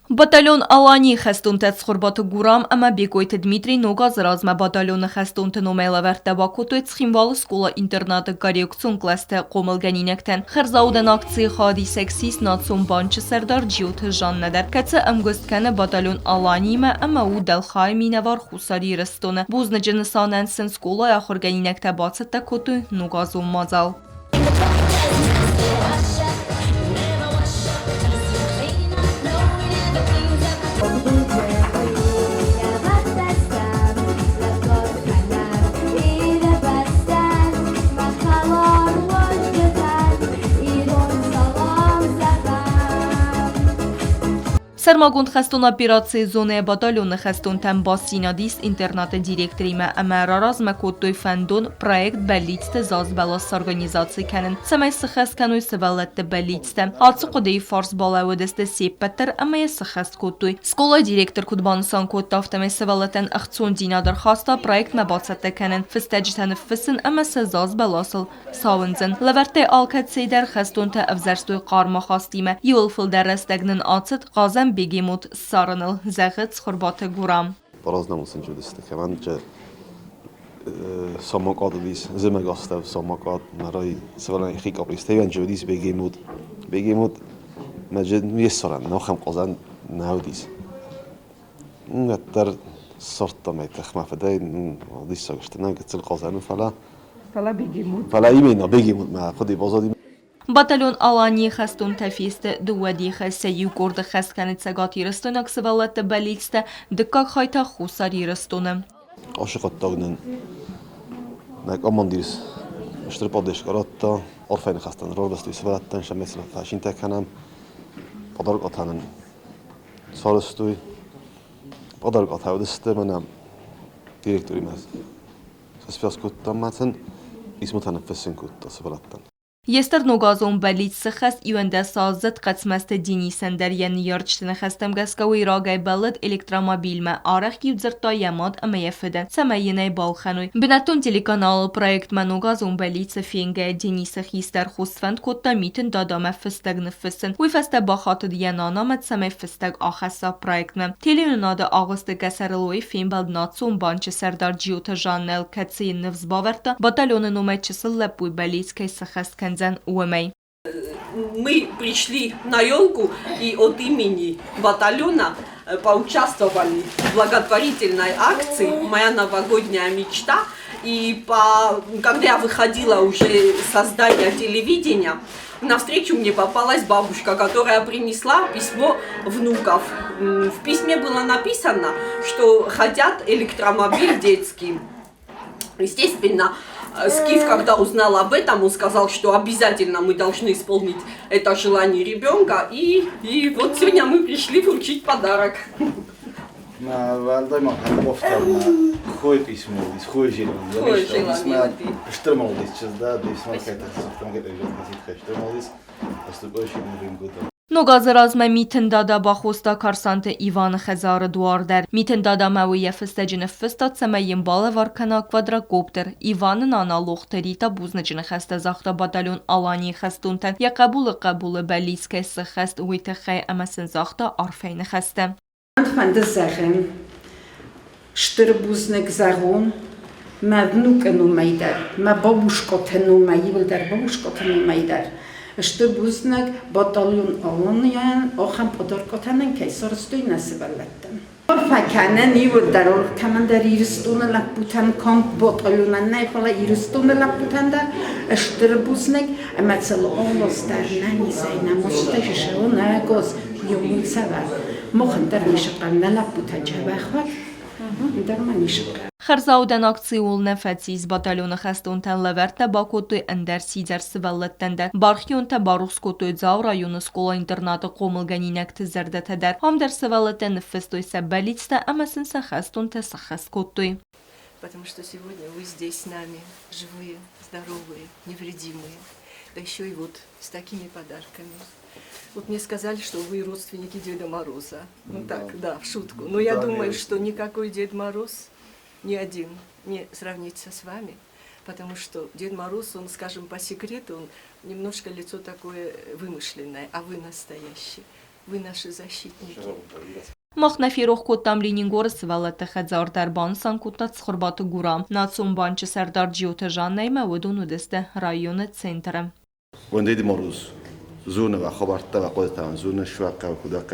Բատալյոն Ալանի խեստունտեց խորբատը գուրամ ամա բեկոյթը Դմիտրի նոգազ ռազմա բատալյոնը խեստունտը նոմելը վերտաբակոտոյց խիմվալը սկուլա ինտերնատը կարիոկցուն կլաստը կոմılգանինեկտեն խրզաուդեն ակցի խադի սեքսիս նացում բանչը սերդար ջիութը ժաննադար կացը ամգոստքանը բատալյոն Ալանի մը ամա ու դելխայ մինավար խուսարի ռստոնը բուզնը ջնսանենսն սկուլա ախորգանինեկտը բացը տակոտը նոգազում մազալ Սերմագունդ խեստուն ապիրացի զոնե բատալյոնը խեստուն տեմ բասինադիս ինտերնատը դիրեկտրիմը ամարարազմը կոտոյ ֆանդոն պրոյեկտ բելիցտը զազբալաս организации կենեն սմայ սխեստ կենոյ սվալետտը բելիցտը ացու կոդեի ֆարս բալայոդեստը սիպպետր ամայ սխեստ կոտոյ սկոլա դիրեկտր կուդբանսան կոտավտեմե սվալետեն աղցուն դինադր խաստա պրոյեկտ մաբացատը կենեն ֆստեջտանը ֆսն ամասը զազբալասլ սավնձն լվերտե ալքացեյդեր խեստուն թե ավզերստոյ կարմա խաստիմը իուլֆլ դերստեգնն ացըտ غازم بگیمود سارنل زخت خربات گورم. باز نموسن جودسته که من چه ساماقات دیس زمگاسته ساماقات مرای سوالن خیک آبیسته و جودیس بگیمود مجد میسرن نخم قازن نهودیس. نتر صرت ما تخمه فدای دیس سگشت نه کتل قازن فلا ایمینا بگیمود ما خودی بازادی Բատալյոն Ալանի խեստուն թեֆիստը դուադի խեսը յուկորդը խեսկանիցը գատի ռստոն ակսվալատը բալիցտը դկակ խայթա խուսարի ռստոնը Aşıqatdağının amandiris iştirpadış qaratta orfayın xəstən rolbastı svalatdan şəməslə faşin təkanam padarq atanın sarıstoy padarq atavdistə mənəm direktorimaz Səspiyas kuttamatan ismutanın fəsin kutta svalatdan Եստր նոգազոն բալից սխեստ իուենդե սազըտ қացմաստը դինի սենդերյեն յարչտնը խեստեմ գասկավի ռագայ բալըտ էլեկտրամաբիլ մը արախ և ձրտայ ямад ամայեֆդը սամայինայ բալխանոy բնատուն телеканалы проект մը նոգազոն բալիցը ֆինգե դինի սխիստեր խուստվանդ կոտտա միտն դադամը ֆստագնը ֆսն ուի ֆստա բախատը դյանանամըտ սամայ ֆստագ ախասա проектմը Телеюնադը աղստը գասարելոյ ֆիմբալդ նացում բանչը սերդար ջիութը ժաննել կացի նվզբավերտը բատալյոնը նոմեչսը լապուй բալից կայ սխեստ Мы пришли на елку и от имени батальона поучаствовали в благотворительной акции «Моя новогодняя мечта». И когда я выходила уже со здания телевидения, навстречу мне попалась бабушка, которая принесла письмо внуков. В письме было написано, что хотят электромобиль детский. Естественно, Скиф, когда узнал об этом, он сказал, что обязательно мы должны исполнить это желание ребенка. И вот сегодня мы пришли вручить подарок. Նոգազրազմը միտն դադա բախոստա կարսանտը Իվան խեզարը դուարդեր, միտն դադա մավու եվստեջինը ֆստացամը յմբալը վարքանա կվադրակոպտեր, Իվանն անալողտերի տա բուզնջինը խեստը զախտա բատալյոն Ալանի խեստունտեն, յակաբուլը բալիս կեսը խեստ ուիթը խայ ամասն զախտա արֆեյնը խեստը։ Անտվանդը զաղեմ, շտրբուզնեք զաղուն, մա վնուկնում այդար, մա բաբուշկոթնում այդար, բաբուշկոթնում այդար, Շտրբուզնեք բատալյոն Ալանյան, ոխան պոդորկոթանեն կայսորստույն ասվալատտան։ Օրվականեն իվր դարոր կամանդար իրստունը լապուտան կոնք բատալյոնան նայխալա իրստունը լապուտան դար, շտրբուզնեք ամացել օլոստարնան իզայնա մոստը շշոն ագոզ յոմունցավար, մոխնդար նիշականնա լապուտա ջավախվակ, դարման նիշական։ Խրզաուդեն ակցիուլն ֆեցիս բատալյոնը խեստունտեն լվերտը բակոտոյ ընդեր սիձեր սվալլտտենդը բարխյոնտը բարուսկոտոյ ձավ ռայոնը սկոլա ինտերնատը կոմılգանինեկտը зердетедер համդեր սվալլտեն фестоy сабалицта амасын сахастунте сахаскотоy. Потому что сегодня вы здесь с нами, живые, здоровые, невредимые, да еще и вот с такими подарками. Вот мне сказали, что вы родственники Деда Мороза. Ну так, да, в шутку. Но я думаю, что никакой Дед Мороз ни один не сравнится с вами, потому что Дед Мороз, он, скажем, по секрету, он немножко лицо такое вымышленное, а вы настоящий. вы наши защитники. Մախնեֆիրող կոտամ լինինգորը սվալատը խեզար դարբան սանկուտած խորբատը գուրամ, նացում բանչը սարդար ջիոթը ժաննայմը ոդուն ուդեստը ռայոնը ցենտրը։ Գոնդեդի մորուզ զունը վախաբարտը վախոդտան զունը շվակա կուդակա